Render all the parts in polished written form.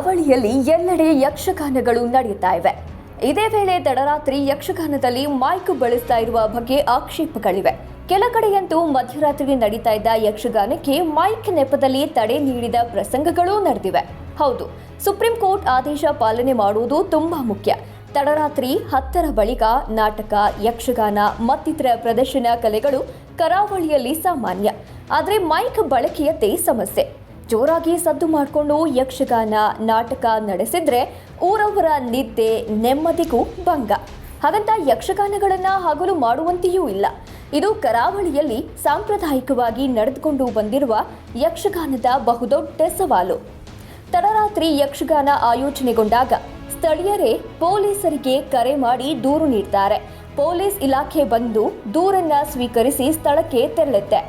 ಕರಾವಳಿಯಲ್ಲಿ ಎಲ್ಲೆಡೆ ಯಕ್ಷಗಾನಗಳು ನಡೆಯುತ್ತಾ ಇವೆ. ಇದೇ ವೇಳೆ ತಡರಾತ್ರಿ ಯಕ್ಷಗಾನದಲ್ಲಿ ಮೈಕ್ ಬಳಸ್ತಾ ಇರುವ ಬಗ್ಗೆ ಆಕ್ಷೇಪಗಳಿವೆ. ಕೆಲ ಕಡೆಯಂತೂ ಮಧ್ಯರಾತ್ರಿ ನಡೀತಾ ಇದ್ದ ಯಕ್ಷಗಾನಕ್ಕೆ ಮೈಕ್ ನೆಪದಲ್ಲಿ ತಡೆ ನೀಡಿದ ಪ್ರಸಂಗಗಳೂ ನಡೆದಿವೆ. ಹೌದು, ಸುಪ್ರೀಂ ಕೋರ್ಟ್ ಆದೇಶ ಪಾಲನೆ ಮಾಡುವುದು ತುಂಬಾ ಮುಖ್ಯ. ತಡರಾತ್ರಿ 10ರ ಬಳಿಕ ನಾಟಕ, ಯಕ್ಷಗಾನ ಮತ್ತಿತರ ಪ್ರದರ್ಶನ ಕಲೆಗಳು ಕರಾವಳಿಯಲ್ಲಿ ಸಾಮಾನ್ಯ. ಆದರೆ ಮೈಕ್ ಬಳಕೆಯದ್ದೇ ಸಮಸ್ಯೆ. ಜೋರಾಗಿ ಸದ್ದು ಮಾಡಿಕೊಂಡು ಯಕ್ಷಗಾನ ನಾಟಕ ನಡೆಸಿದ್ರೆ ಊರವರ ನಿದ್ದೆ ನೆಮ್ಮದಿಗೂ ಭಂಗ. ಹಾಗಂತ ಯಕ್ಷಗಾನಗಳನ್ನು ಹಗಲು ಮಾಡುವಂತೆಯೂ ಇಲ್ಲ. ಇದು ಕರಾವಳಿಯಲ್ಲಿ ಸಾಂಪ್ರದಾಯಿಕವಾಗಿ ನಡೆದುಕೊಂಡು ಬಂದಿರುವ ಯಕ್ಷಗಾನದ ಬಹುದೊಡ್ಡ ಸವಾಲು. ತಡರಾತ್ರಿ ಯಕ್ಷಗಾನ ಆಯೋಜನೆಗೊಂಡಾಗ ಸ್ಥಳೀಯರೇ ಪೊಲೀಸರಿಗೆ ಕರೆ ಮಾಡಿ ದೂರು ನೀಡ್ತಾರೆ. ಪೊಲೀಸ್ ಇಲಾಖೆ ಬಂದು ದೂರನ್ನ ಸ್ವೀಕರಿಸಿ ಸ್ಥಳಕ್ಕೆ ತೆರಳುತ್ತೆ.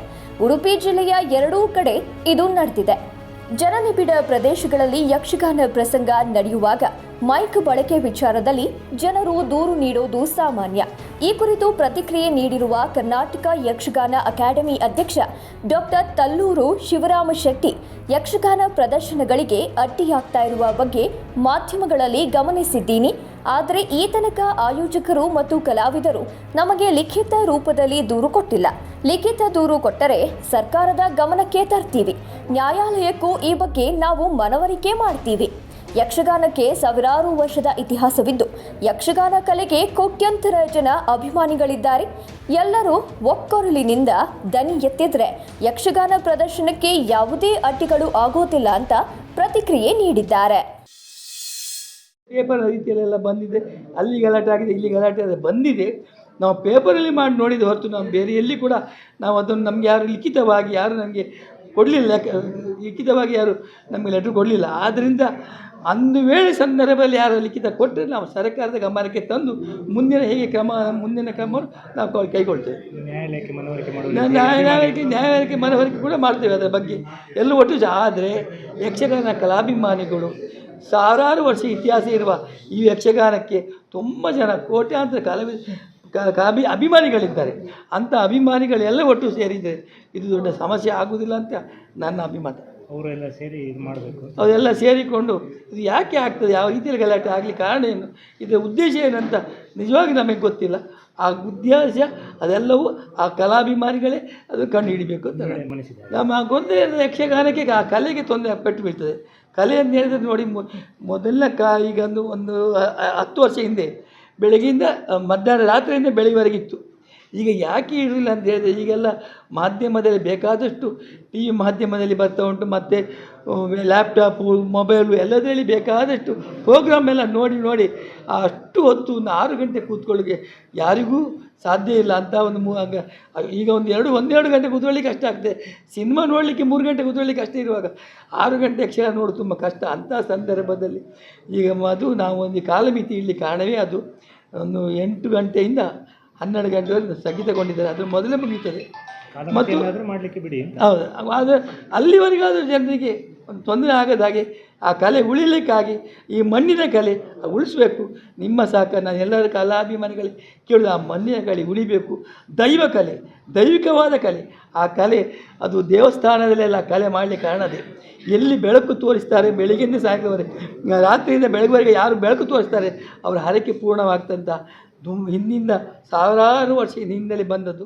ಉಡುಪಿ ಜಿಲ್ಲೆಯ ಎರಡೂ ಕಡೆ ಇದು ನಡೆದಿದೆ. ಜನನಿಬಿಡ ಪ್ರದೇಶಗಳಲ್ಲಿ ಯಕ್ಷಗಾನ ಪ್ರಸಂಗ ನಡೆಯುವಾಗ ಮೈಕ್ ಬಳಕೆ ವಿಚಾರದಲ್ಲಿ ಜನರು ದೂರು ನೀಡೋದು ಸಾಮಾನ್ಯ. ಈ ಕುರಿತು ಪ್ರತಿಕ್ರಿಯೆ ನೀಡಿರುವ ಕರ್ನಾಟಕ ಯಕ್ಷಗಾನ ಅಕಾಡೆಮಿ ಅಧ್ಯಕ್ಷ ಡಾಕ್ಟರ್ ತಲ್ಲೂರು ಶಿವರಾಮ ಶೆಟ್ಟಿ, ಯಕ್ಷಗಾನ ಪ್ರದರ್ಶನಗಳಿಗೆ ಅಡ್ಡಿಯಾಗ್ತಾ ಇರುವ ಬಗ್ಗೆ ಮಾಧ್ಯಮಗಳಲ್ಲಿ ಗಮನಿಸಿದ್ದೀನಿ. ಆದರೆ ಈ ತನಕ ಆಯೋಜಕರು ಮತ್ತು ಕಲಾವಿದರು ನಮಗೆ ಲಿಖಿತ ರೂಪದಲ್ಲಿ ದೂರು ಕೊಟ್ಟಿಲ್ಲ. ಲಿಖಿತ ದೂರು ಕೊಟ್ಟರೆ ಸರ್ಕಾರದ ಗಮನಕ್ಕೆ ತರ್ತೀವಿ. ನ್ಯಾಯಾಲಯಕ್ಕೂ ಈ ಬಗ್ಗೆ ನಾವು ಮನವರಿಕೆ ಮಾಡ್ತೀವಿ. ಯಕ್ಷಗಾನಕ್ಕೆ ಸಾವಿರಾರು ವರ್ಷದ ಇತಿಹಾಸವಿದ್ದು ಯಕ್ಷಗಾನ ಕಲೆಗೆ ಕೋಟ್ಯಂತರ ಜನ ಅಭಿಮಾನಿಗಳಿದ್ದಾರೆ. ಎಲ್ಲರೂ ಒಕ್ಕೊರಲಿನಿಂದ ದನಿ ಎತ್ತಿದ್ರೆ ಯಕ್ಷಗಾನ ಪ್ರದರ್ಶನಕ್ಕೆ ಯಾವುದೇ ಅಡ್ಡಿಗಳು ಆಗೋದಿಲ್ಲ ಅಂತ ಪ್ರತಿಕ್ರಿಯೆ ನೀಡಿದ್ದಾರೆ. ಪೇಪರ್ ರೀತಿಯಲ್ಲೆಲ್ಲ ಬಂದಿದೆ, ಅಲ್ಲಿ ಗಲಾಟೆ ಆಗಿದೆ, ಇಲ್ಲಿ ಗಲಾಟೆ ಆಗಿದೆ, ಬಂದಿದೆ. ನಾವು ಪೇಪರಲ್ಲಿ ಮಾಡಿ ನೋಡಿದ ಹೊರತು ನಾವು ಬೇರೆ ಎಲ್ಲಿ ಕೂಡ ನಾವು ಅದನ್ನು ನಮಗೆ ಯಾರು ಲಿಖಿತವಾಗಿ ಯಾರು ನಮಗೆ ಕೊಡಲಿಲ್ಲ. ಲಿಖಿತವಾಗಿ ಯಾರು ನಮಗೆ ಲೆಟ್ರ್ ಕೊಡಲಿಲ್ಲ. ಆದ್ದರಿಂದ ಒಂದು ವೇಳೆ ಸಂದರ್ಭದಲ್ಲಿ ಯಾರು ಲಿಖಿತ ಕೊಟ್ಟರೆ ನಾವು ಸರ್ಕಾರದ ಗಮನಕ್ಕೆ ತಂದು ಮುಂದಿನ ಕ್ರಮವನ್ನು ನಾವು ಕೈಗೊಳ್ತೇವೆ. ನ್ಯಾಯಾಲಯಕ್ಕೆ ಮನವರಿಕೆ ಕೂಡ ಮಾಡ್ತೇವೆ. ಅದರ ಬಗ್ಗೆ ಎಲ್ಲ ಒಟ್ಟು ಆದರೆ ಯಕ್ಷಗಾನ ಕಲಾಭಿಮಾನಿಗಳು ಸಾವಿರಾರು ವರ್ಷ ಇತಿಹಾಸ ಇರುವ ಈ ಯಕ್ಷಗಾನಕ್ಕೆ ತುಂಬ ಜನ ಕೋಟ್ಯಾಂತರ ಅಭಿಮಾನಿಗಳಿದ್ದಾರೆ. ಅಂಥ ಅಭಿಮಾನಿಗಳೆಲ್ಲ ಒಟ್ಟು ಸೇರಿದರೆ ಇದು ದೊಡ್ಡ ಸಮಸ್ಯೆ ಆಗುವುದಿಲ್ಲ ಅಂತ ನನ್ನ ಅಭಿಮತ. ಅವರೆಲ್ಲ ಸೇರಿ ಇದು ಮಾಡಬೇಕು. ಅವರೆಲ್ಲ ಸೇರಿಕೊಂಡು ಇದು ಯಾಕೆ ಆಗ್ತದೆ, ಯಾವ ರೀತಿಯಲ್ಲಿ ಗಲಾಟೆ ಆಗಲಿ, ಕಾರಣ ಏನು, ಇದರ ಉದ್ದೇಶ ಏನಂತ ನಿಜವಾಗಿ ನಮಗೆ ಗೊತ್ತಿಲ್ಲ. ಆ ಉದ್ದೇಶ ಅದೆಲ್ಲವೂ ಆ ಕಲಾಭಿಮಾನಿಗಳೇ ಅದು ಕಂಡು ಹಿಡಿಬೇಕು ಅಂತ ನಮ್ಮ ಗೊಂದಲ. ಯಕ್ಷಗಾನಕ್ಕೆ ಆ ಕಲೆಗೆ ತೊಂದರೆ ಪೆಟ್ಟು ಬೀಳ್ತದೆ. ಕಲೆ ಅಂತ ಹೇಳಿದ್ರೆ ನೋಡಿ, ಮೊದಲನೇ ಈಗ ಒಂದು 10 ವರ್ಷ ಹಿಂದೆ ಬೆಳಗ್ಗೆಯಿಂದ ಮಧ್ಯಾಹ್ನ ರಾತ್ರಿಯಿಂದ ಬೆಳಗ್ಗೆವರೆಗಿತ್ತು. ಈಗ ಯಾಕೆ ಇರಲಿಲ್ಲ ಅಂತ ಹೇಳಿದ್ರೆ ಈಗೆಲ್ಲ ಮಾಧ್ಯಮದಲ್ಲಿ ಬೇಕಾದಷ್ಟು ಟಿ ವಿ ಮಾಧ್ಯಮದಲ್ಲಿ ಬರ್ತಾ ಉಂಟು, ಮತ್ತು ಲ್ಯಾಪ್ಟಾಪು ಮೊಬೈಲು ಎಲ್ಲದರಲ್ಲಿ ಬೇಕಾದಷ್ಟು ಪ್ರೋಗ್ರಾಮ್ ಎಲ್ಲ ನೋಡಿ ಅಷ್ಟು ಹೊತ್ತು 6 ಗಂಟೆ ಕೂತ್ಕೊಳ್ಳಿಕ್ಕೆ ಯಾರಿಗೂ ಸಾಧ್ಯ ಇಲ್ಲ ಅಂತ ಈಗ ಒಂದೆರಡು ಗಂಟೆ ಕೂತ್ಕೊಳ್ಳಿಕ್ಕೆ ಕಷ್ಟ ಆಗ್ತದೆ. ಸಿನಿಮಾ ನೋಡಲಿಕ್ಕೆ 3 ಗಂಟೆ ಕೂತ್ಕೊಳ್ಳಿಕ್ಕೆ ಕಷ್ಟ ಇರುವಾಗ 6 ಗಂಟೆ ಯಕ್ಷಗಾನ ನೋಡೋದು ತುಂಬ ಕಷ್ಟ. ಅಂಥ ಸಂದರ್ಭದಲ್ಲಿ ಈಗ ಅದು ನಾವು ಒಂದು ಕಾಲಮಿತಿ ಇಡಲಿ ಕಾರಣವೇ ಅದು. ಒಂದು 8 ಗಂಟೆಯಿಂದ 12 ಗಂಟೆವರೆಗೆ ಸ್ಥಗಿತಗೊಂಡಿದ್ದಾರೆ. ಅದು ಮೊದಲೇ ಮುಗೀತದೆ. ಮತ್ತು ಮಾಡಲಿಕ್ಕೆ ಬಿಡಿ. ಹೌದು, ಆದರೆ ಅಲ್ಲಿವರೆಗಾದರೂ ಜನರಿಗೆ ಒಂದು ತೊಂದರೆ ಆಗದ ಹಾಗೆ ಆ ಕಲೆ ಉಳಿಲಿಕ್ಕಾಗಿ ಈ ಮಣ್ಣಿನ ಕಲೆ ಉಳಿಸ್ಬೇಕು. ನಿಮ್ಮ ಸಾಕ ನಾನು ಎಲ್ಲರ ಕಲಾಭಿಮಾನಿಗಳಿಗೆ ಕೇಳೋದು, ಆ ಮಣ್ಣಿನ ಕಲೆ ಉಳಿಬೇಕು. ದೈವ ಕಲೆ, ದೈವಿಕವಾದ ಕಲೆ, ಆ ಕಲೆ ಅದು ದೇವಸ್ಥಾನದಲ್ಲೆಲ್ಲ ಕಲೆ ಮಾಡಲಿಕ್ಕೆ ಕಾರಣದೇ. ಎಲ್ಲಿ ಬೆಳಕು ತೋರಿಸ್ತಾರೆ ಬೆಳಗ್ಗೆಯಿಂದ ಸಾಯಂಕಾಲವರೆಗೆ, ರಾತ್ರಿಯಿಂದ ಬೆಳಗ್ಗೆವರೆಗೆ ಯಾರು ಬೆಳಕು ತೋರಿಸ್ತಾರೆ ಅವರ ಹರಕೆ ಪೂರ್ಣವಾಗ್ತಂತ ಹಿಂದಿಂದ ಸಾವಿರಾರು ವರ್ಷ ಹಿಂದಲೇ ಬಂದದ್ದು.